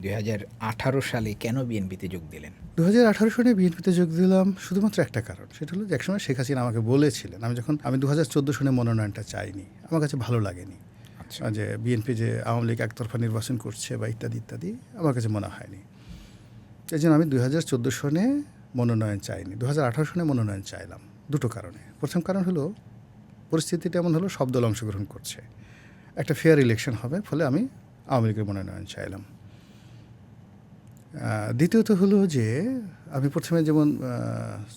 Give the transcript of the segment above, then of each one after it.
2018 সালে কেন বিএনপিতে যোগ দিলেন? 2018 সালে বিএনপিতে যোগ দিলাম শুধুমাত্র একটা কারণ। সেটা হলো যে একসময় শেখ হাসিনা আমাকে বলেছিলেন, আমি 2014 সনে মনোনয়নটা চাইনি। আমার কাছে ভালো লাগেনি। আচ্ছা। যে বিএনপি যে আওয়ামী লীগ একতরফা নির্বাচন করছে বা ইত্যাদি ইত্যাদি আমার কাছে মনে হয়নি। এই জন্য আমি 2014 সনে মনোনয়ন চাইনি। 2018 সনে মনোনয়ন চাইলাম দুটো কারণে। প্রথম কারণ হলো পরিস্থিতিটা এমন হলো সব দল অংশগ্রহণ করছে। একটা ফেয়ার ইলেকশন হবে, ফলে আমি আওয়ামী লীগের মনোনয়ন চাইলাম। দ্বিতীয়ত হলো যে আমি প্রথমে যেমন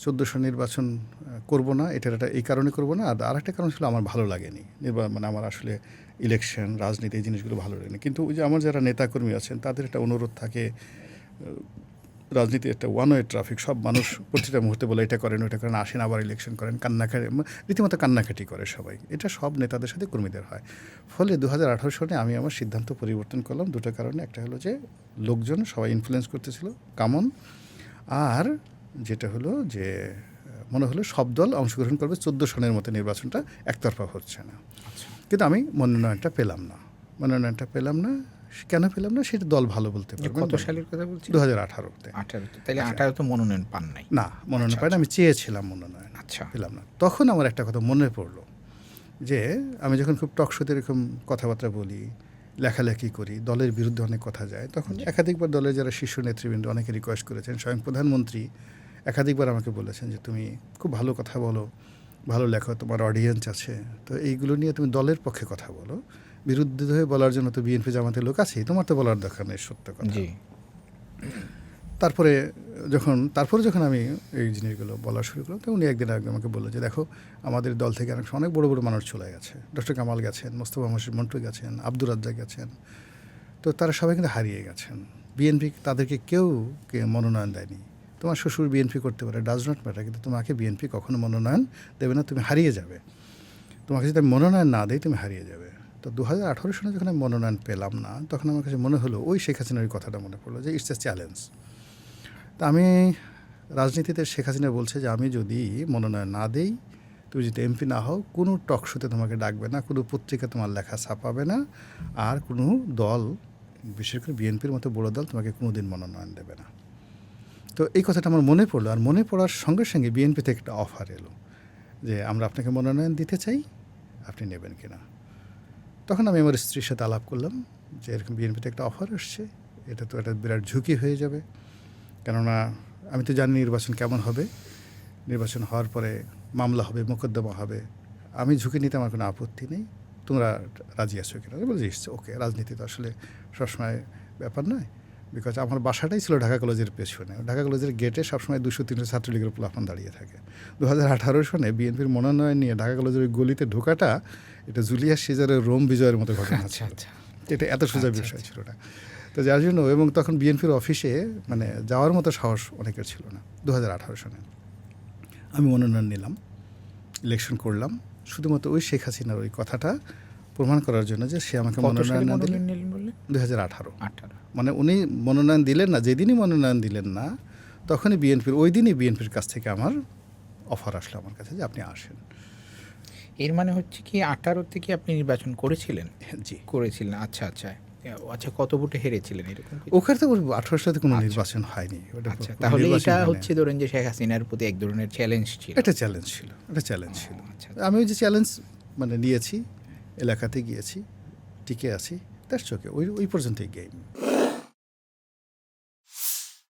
1400 নির্বাচন করব না, এই কারণে করব না। আর আরেকটা কারণ ছিল আমার ভালো লাগেনি মানে আমার আসলে ইলেকশন রাজনীতি এই জিনিসগুলো ভালো লাগেনি। কিন্তু ওই যে আমার যারা নেতাকর্মী আছেন তাদের একটা অনুরোধ থাকে, রাজনীতি একটা ওয়ান ওয়ে ট্রাফিক, সব মানুষ প্রতিটা মুহূর্তে বলে এটা করেন ওইটা করেন, আসেন আবার ইলেকশন করেন, রীতিমতো কান্নাকাটি করে সবাই। এটা সব নেতাদের সাথে কর্মীদের হয়। ফলে 2018 সনে আমি আমার সিদ্ধান্ত পরিবর্তন করলাম দুটো কারণে। একটা হলো যে লোকজন সবাই ইনফ্লুয়েন্স করতেছিল কামন, আর যেটা হলো যে মনে হলো সব দল অংশগ্রহণ করবে, 14 সনের মতো নির্বাচনটা একতরফা হচ্ছে না। কিন্তু আমি মনোনয়নটা পেলাম না। কেন পেলাম না সেটা দল ভালো বলতে পারবে। কত সালের কথা বলছেন? 2018-তে। 18 তাহলে 18 তো মনোনয়ন পান নাই? না, মনোনয়ন পাই না। আমি চেয়েছিলাম মনোনয়ন, আচ্ছা। পেলাম না। তখন আমার একটা কথা মনে পড়লো যে আমি যখন খুব টকশোতে এরকম কথাবার্তা বলি, লেখালেখি করি, দলের বিরুদ্ধে অনেক কথা যায়, তখন একাধিকবার দলের যারা শীর্ষ নেতৃবৃন্দ অনেকে রিকোয়েস্ট করেছেন। স্বয়ং প্রধানমন্ত্রী একাধিকবার আমাকে বলেছেন যে তুমি খুব ভালো কথা বলো, ভালো লেখো, তোমার অডিয়েন্স আছে, তো এইগুলো নিয়ে তুমি দলের পক্ষে কথা বলো। বিরুদ্ধে হয়ে বলার জন্য তো বিএনপি জামাতের লোক আছেই, তোমার তো বলার দরকার নেই সত্য কথা। তারপরে যখন আমি এই জিনিসগুলো বলা শুরু করলাম, তো উনি একদিন আগে আমাকে বললো যে দেখো, আমাদের দল থেকে অনেক বড় বড় মানুষ চলে গেছে। ডক্টর কামাল গেছেন, মোস্তফা মন্টু গেছেন, আব্দুর রাজ্জাক গেছেন, তো তারা সবাই কিন্তু হারিয়ে গেছেন। বিএনপি তাদেরকে কেউ মনোনয়ন দেয়নি। তোমার শ্বশুর বিএনপি করতে পারে, ডাজ নট ম্যাটার, কিন্তু তোমাকে বিএনপি কখনো মনোনয়ন দেবে না, তুমি হারিয়ে যাবে। তোমাকে যদি আমি মনোনয়ন না দিই তুমি হারিয়ে যাবে। তো 2018 সালে যখন আমি মনোনয়ন পেলাম না, তখন আমার কাছে মনে হলো ওই শেখ হাসিনার কথাটা মনে পড়লো যে ইটস এ চ্যালেঞ্জ। তা আমি রাজনীতিতে শেখ হাসিনা বলছে যে আমি যদি মনোনয়ন না দিই, তুমি যদি এমপি না হও, কোনো টক শোতে তোমাকে ডাকবে না, কোনো পত্রিকা তোমার লেখা ছাপাবে না, আর কোনো দল, বিশেষ করে বিএনপির মতো বড় দল, তোমাকে কোনো দিন মনোনয়ন দেবে না। তো এই কথাটা আমার মনে পড়লো, আর মনে পড়ার সঙ্গে সঙ্গে বিএনপি থেকে একটা অফার এলো যে আমরা আপনাকে মনোনয়ন দিতে চাই, আপনি নেবেন কি না। তখন আমি আমার স্ত্রীর সাথে আলাপ করলাম যে এরকম বিএনপিতে একটা অফার আসছে, এটা তো একটা বিরাট ঝুঁকি হয়ে যাবে, কেননা আমি তো জানি নির্বাচন কেমন হবে, নির্বাচন হওয়ার পরে মামলা হবে, মোকদ্দমা হবে, আমি ঝুঁকি নিতে আমার কোনো আপত্তি নেই, তোমরা রাজি আছো কিনা। বলছি ওকে, রাজনীতি তো আসলে সবসময় ব্যাপার নয়, বিকজ আমার বাসাটাই ছিল ঢাকা কলেজের পেছনে। ঢাকা কলেজের গেটে সবসময় 200-300 ছাত্রলীগের প্লাফান দাঁড়িয়ে থাকে। 2018 সনে বিএনপির মনোনয়ন নিয়ে ঢাকা কলেজের গলিতে ঢোকাটা, এটা জুলিয়াস সিজারের রোম বিজয়ের মতো ঘটনা ছিল। এটা এত সোজা বিষয় ছিল না। তো যার জন্য, এবং তখন বিএনপির অফিসে মানে যাওয়ার মতো সাহস অনেকের ছিল না। 2018 সনে আমি মনোনয়ন নিলাম, ইলেকশন করলাম, শুধুমাত্র ওই শেখ হাসিনার ওই কথাটা প্রমাণ করার জন্য যে সে আমাকে মনোনয়ন না দিলেন। 2018 মানে উনি মনোনয়ন দিলেন না, যেদিনই মনোনয়ন দিলেন না তখনই ওই দিনই বিএনপির কাছ থেকে আমার অফার আসলো আমার কাছে যে আপনি আসেন। এর মানে হচ্ছে কি 18 থেকে আপনি নির্বাচন করেছিলেন? জি, করেছিলেন। আচ্ছা। কত ভোটে হেরেছিলেন এরকম? ওখানে তো 18 সালে কোনো নির্বাচন হয়নি। তাহলে এটা হচ্ছে ধরেন যে শেখ হাসিনার প্রতি এক ধরনের চ্যালেঞ্জ ছিল। এটা চ্যালেঞ্জ ছিল। আমি ওই যে চ্যালেঞ্জ মানে নিয়েছি, এলাকাতে গিয়েছি, টিকে আছি, দ্যাটস ওকে, ওই পর্যন্তই গেম।